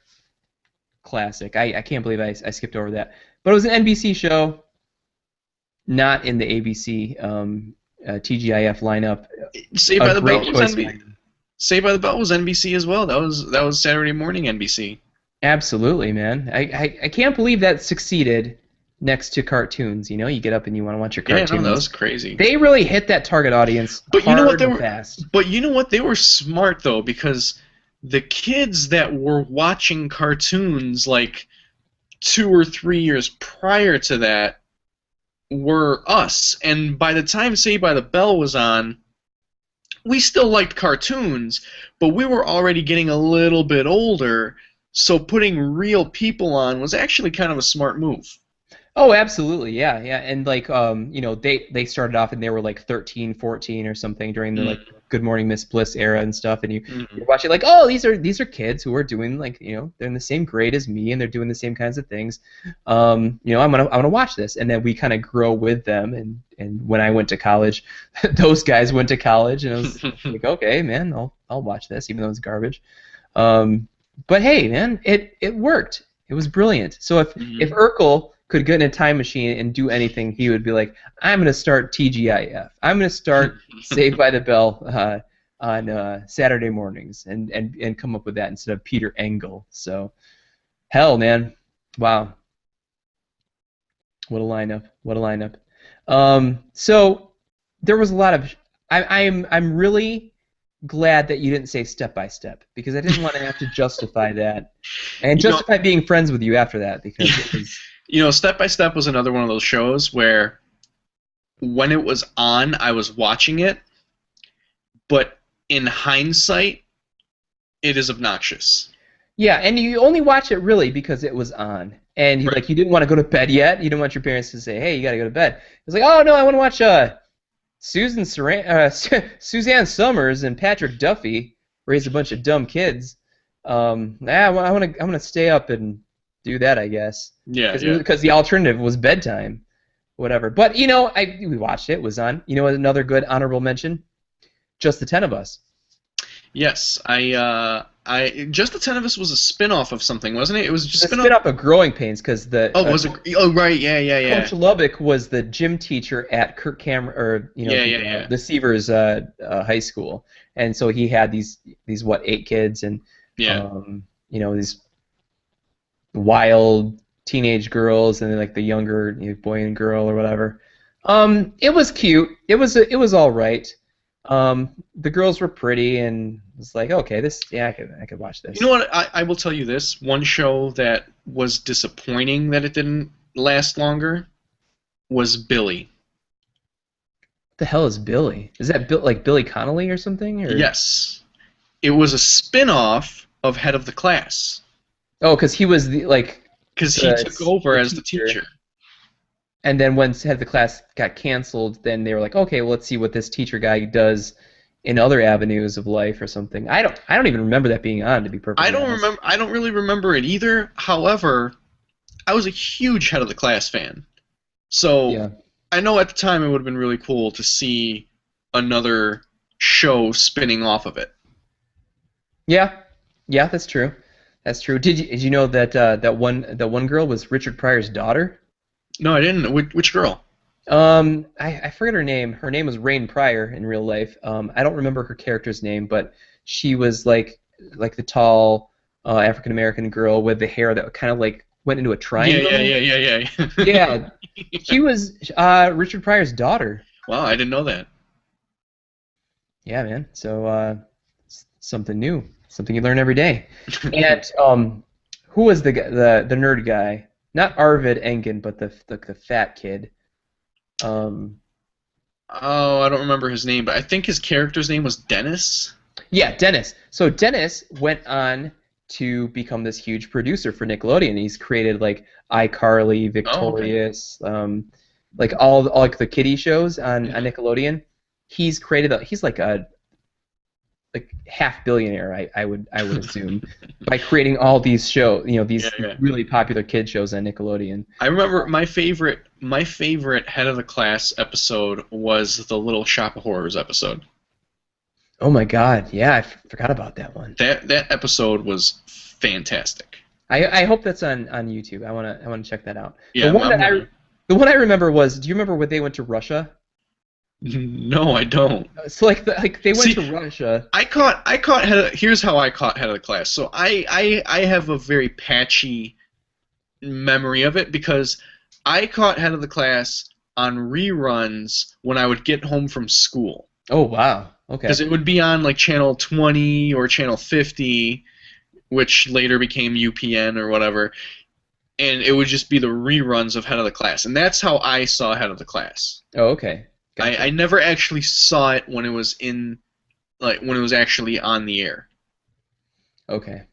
classic. I can't believe I skipped over that. But it was an NBC show, not in the ABC TGIF lineup. Saved A by the Bell great was choice NBC. finding. Saved by the Bell was NBC as well. That was Saturday morning NBC. Absolutely, man. I can't believe that succeeded next to cartoons. You know, you get up and you want to watch your Yeah, no, that was cartoons. crazy. They really hit that target audience But you know what hard they and were fast. but you know what they were smart though because the kids that were watching cartoons like 2 or 3 years prior to that were us. And by the time Saved by the Bell was on, we still liked cartoons, but we were already getting a little bit older, so putting real people on was actually kind of a smart move. Oh, absolutely. Yeah, yeah. And like you know, they started off and they were like 13, 14 or something during the like Good Morning Miss Bliss era and stuff, and Mm-hmm. you watch it like, "Oh, these are kids who are doing like, you know, they're in the same grade as me and they're doing the same kinds of things. You know, I'm gonna watch this." And then we kind of grow with them and when I went to college, those guys went to college and I was like, "Okay, man, I'll watch this even though it's garbage." Um but hey, man, it worked. It was brilliant. So if Mm-hmm. Urkel could get in a time machine and do anything, he would be like, I'm going to start TGIF. I'm going to start Saved by the Bell on Saturday mornings and come up with that instead of Peter Engel. So, hell, man. Wow. What a lineup. What a lineup. So, there was a lot of. I'm really glad that you didn't say step by step because I didn't want to have to justify that and You know, justify being friends with you after that because it was. Step by Step was another one of those shows where when it was on, I was watching it, but in hindsight, it is obnoxious. Yeah, and you only watch it really because it was on, and Right. you didn't want to go to bed yet. You didn't want your parents to say, "Hey, you got to go to bed." It's like, "Oh no, I want to watch Suzanne Summers and Patrick Duffy raise a bunch of dumb kids." I want to stay up and do that, I guess, Yeah, yeah. because the alternative was bedtime, whatever. But you know, we watched it. It was on. You know, another good honorable mention, Just the Ten of Us. Yes, I Just the Ten of Us was a spin-off of something, wasn't it? It was just The spin-off. spin-off of Growing Pains because the Oh, was it? Oh, right. Yeah, yeah, yeah. Coach Lubbock was the gym teacher at Kirk Cameron, or you know, Yeah, yeah, yeah. the Seavers high school, and so he had these what 8 kids, and Yeah. you know, these wild teenage girls, and then like the younger, you know, boy and girl or whatever. It was cute. It was all right. The girls were pretty, and it's like, okay, this, yeah, I could watch this. You know what? I will tell you this. One show that was disappointing that it didn't last longer was Billy. What the hell is Billy? Is that like Billy Connolly or something? Or Yes. It was a spin-off of Head of the Class oh, because he was because he the took over the as the teacher. And then once Head of the Class got canceled, then they were like, okay, well, let's see what this teacher guy does in other avenues of life or something. I don't even remember that being on, to be perfectly honest. I don't really remember it either. However, I was a huge Head of the Class fan. So Yeah. I know at the time it would have been really cool to see another show spinning off of it. Yeah. Yeah, that's true. That's true. Did you know that that one girl was Richard Pryor's daughter? No, I didn't. Which girl? I forget her name. Her name was Rain Pryor in real life. I don't remember her character's name, but she was like the tall African American girl with the hair that kind of like went into a triangle. Yeah. Yeah, she was Richard Pryor's daughter. Wow, I didn't know that. Yeah, man. So something new, something you learn every day. And who was the nerd guy? Not Arvid Engen, but the fat kid. Um, Oh, I don't remember his name, but I think his character's name was Dennis. Yeah, Dennis. So Dennis went on to become this huge producer for Nickelodeon. He's created like iCarly, Oh, okay. Victorious, like all like the kiddie shows on Yeah. Nickelodeon. He's like a like half billionaire, I would assume, by creating all these shows, Yeah, these yeah. really popular kid shows on Nickelodeon. I remember my favorite head of the class episode was the Little Shop of Horrors episode. Oh my God, yeah, forgot about that one. That episode was fantastic. I hope that's on YouTube. I wanna check that out. Yeah, I'm gonna. The one I remember was, do you remember when they went to Russia? No, I don't. So like they went See, to Russia. I caught here's how I caught head of the class. So I have a very patchy memory of it because I caught head of the class on reruns when I would get home from school. Oh wow. Okay. Because it would be on like channel 20 or channel 50, which later became UPN or whatever, and it would just be the reruns of Head of the Class, and that's how I saw Head of the Class. Oh okay. Gotcha. I never actually saw it when it was when it was actually on the air. Okay.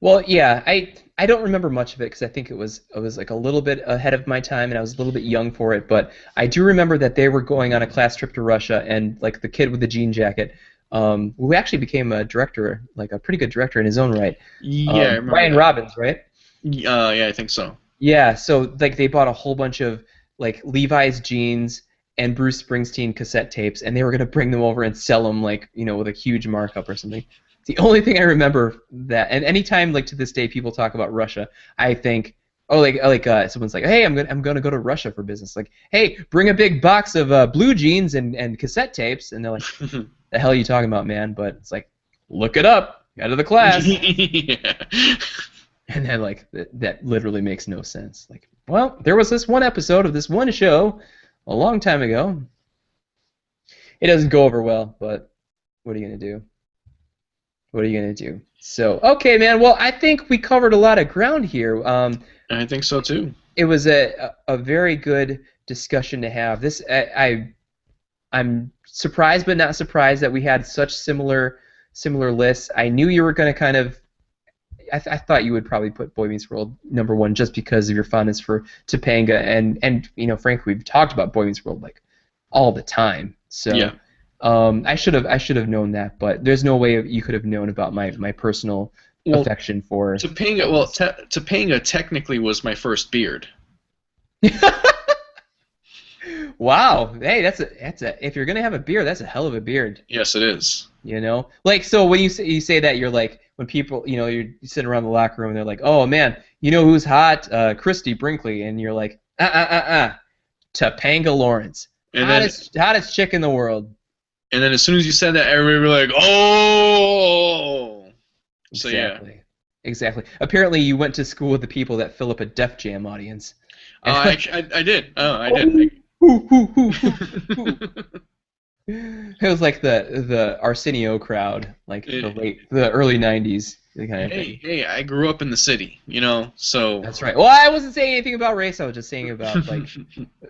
Well, yeah, I don't remember much of it because I was like a little bit ahead of my time and I was a little bit young for it, but I do remember that they were going on a class trip to Russia and like the kid with the jean jacket, who actually became a director, like a pretty good director in his own right. Yeah, I remember Ryan that. Robbins, right? Yeah, I think so. Yeah, so like they bought a whole bunch of like Levi's jeans and Bruce Springsteen cassette tapes, and they were gonna bring them over and sell them like with a huge markup or something. The only thing I remember that, and anytime like to this day people talk about Russia, I think, oh someone's like, hey, I'm gonna go to Russia for business. Like, hey, bring a big box of blue jeans and cassette tapes, and they're like, the hell are you talking about, man? But it's like, look it up, out of the class. Yeah. And then like that literally makes no sense. Like, well, there was this one episode of this one show a long time ago. It doesn't go over well, but what are you gonna do? What are you gonna do? So, okay, man. Well, I think we covered a lot of ground here. I think so too. It was a very good discussion to have. I'm surprised but not surprised that we had such similar lists. I knew you were gonna kind of. I thought you would probably put Boy Meets World #1 just because of your fondness for Topanga, and frankly, we've talked about Boy Meets World like all the time. So Yeah. I should have known that, but there's no way you could have known about my personal Well, affection for. Topanga technically was my first beard. Wow, hey, that's a if you're gonna have a beard, that's a hell of a beard. Yes, it is. Like so when you say that, you're like when people you're sitting around the locker room and they're like, oh man, who's hot? Christy Brinkley, and you're like, Topanga Lawrence, And then, hottest chick in the world. and then as soon as you said that, everybody were like, "Oh!" So Exactly. Exactly. Apparently, you went to school with the people that fill up a Def Jam audience. yeah, I did. Oh, I did. Hoo, hoo, hoo, hoo, hoo. It was like the Arsenio crowd, like the early '90s kind of thing. Hey, I grew up in the city, so. That's right. Well, I wasn't saying anything about race. I was just saying about like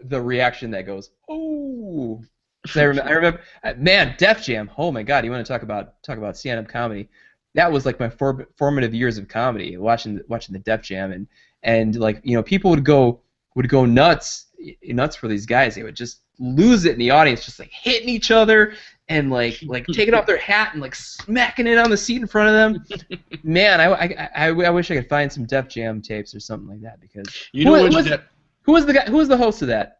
the reaction that goes, oh. 'Cause I remember, man, Def Jam. Oh my God, you want to talk about stand-up comedy? That was like my formative years of comedy, watching the Def Jam, and like people would go nuts for these guys. They would just lose it in the audience, just like hitting each other and like taking off their hat and like smacking it on the seat in front of them. Man, I wish I could find some Def Jam tapes or something like that because who was the guy? Who was the host of that?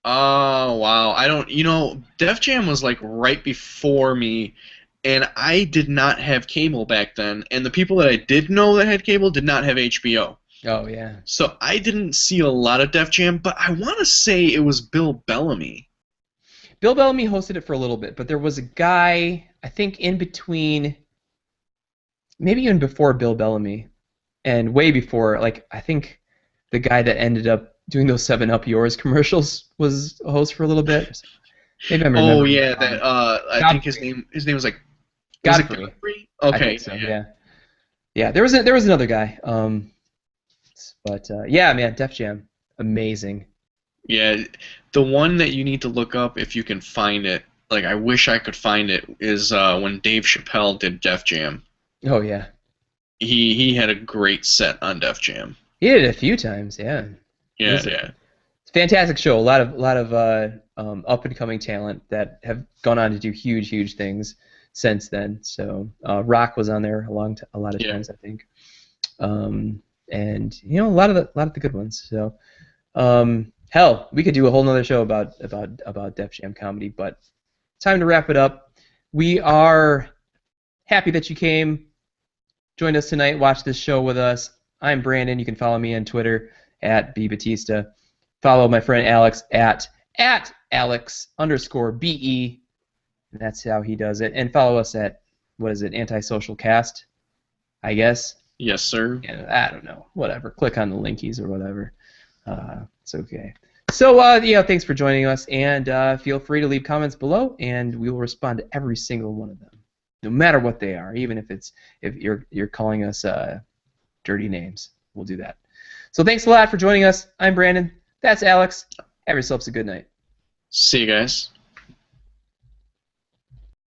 Oh, wow. I don't. Def Jam was like right before me, and I did not have cable back then, and the people that I did know that had cable did not have HBO. Oh yeah. So I didn't see a lot of Def Jam, but I want to say it was Bill Bellamy. Bill Bellamy hosted it for a little bit, but there was a guy, I think, in between, maybe even before Bill Bellamy, and way before. Like I think the guy that ended up doing those 7-Up Yours commercials was a host for a little bit. Maybe I'm remembering. Oh yeah, that I think his name was like Godfrey. Godfrey? I Okay. think so, yeah. Yeah, there was another guy. But yeah, man, Def Jam, amazing. Yeah, the one that you need to look up if you can find it. like I wish I could find it, is when Dave Chappelle did Def Jam. Oh yeah, He had a great set on Def Jam. he did it a few times. Yeah, it Yeah, was a yeah. fantastic show. A lot of up and coming talent that have gone on to do huge things since then. So Rock was on there a lot of Yeah. times, I think. And a lot of the good ones. So hell, we could do a whole nother show about Def Jam comedy, but time to wrap it up. We are happy that you came, joined us tonight, watched this show with us. I'm Brandon. You can follow me on Twitter at bbatista. Follow my friend Alex at Alex_BE. That's how he does it. And follow us at, what is it, Antisocial Cast, I guess. Yes, sir. I don't know. Whatever. Click on the linkies or whatever. It's okay. So, thanks for joining us, and feel free to leave comments below, and we will respond to every single one of them, no matter what they are, even if you're calling us dirty names. We'll do that. So, thanks a lot for joining us. I'm Brandon. That's Alex. Have yourselves a good night. See you guys.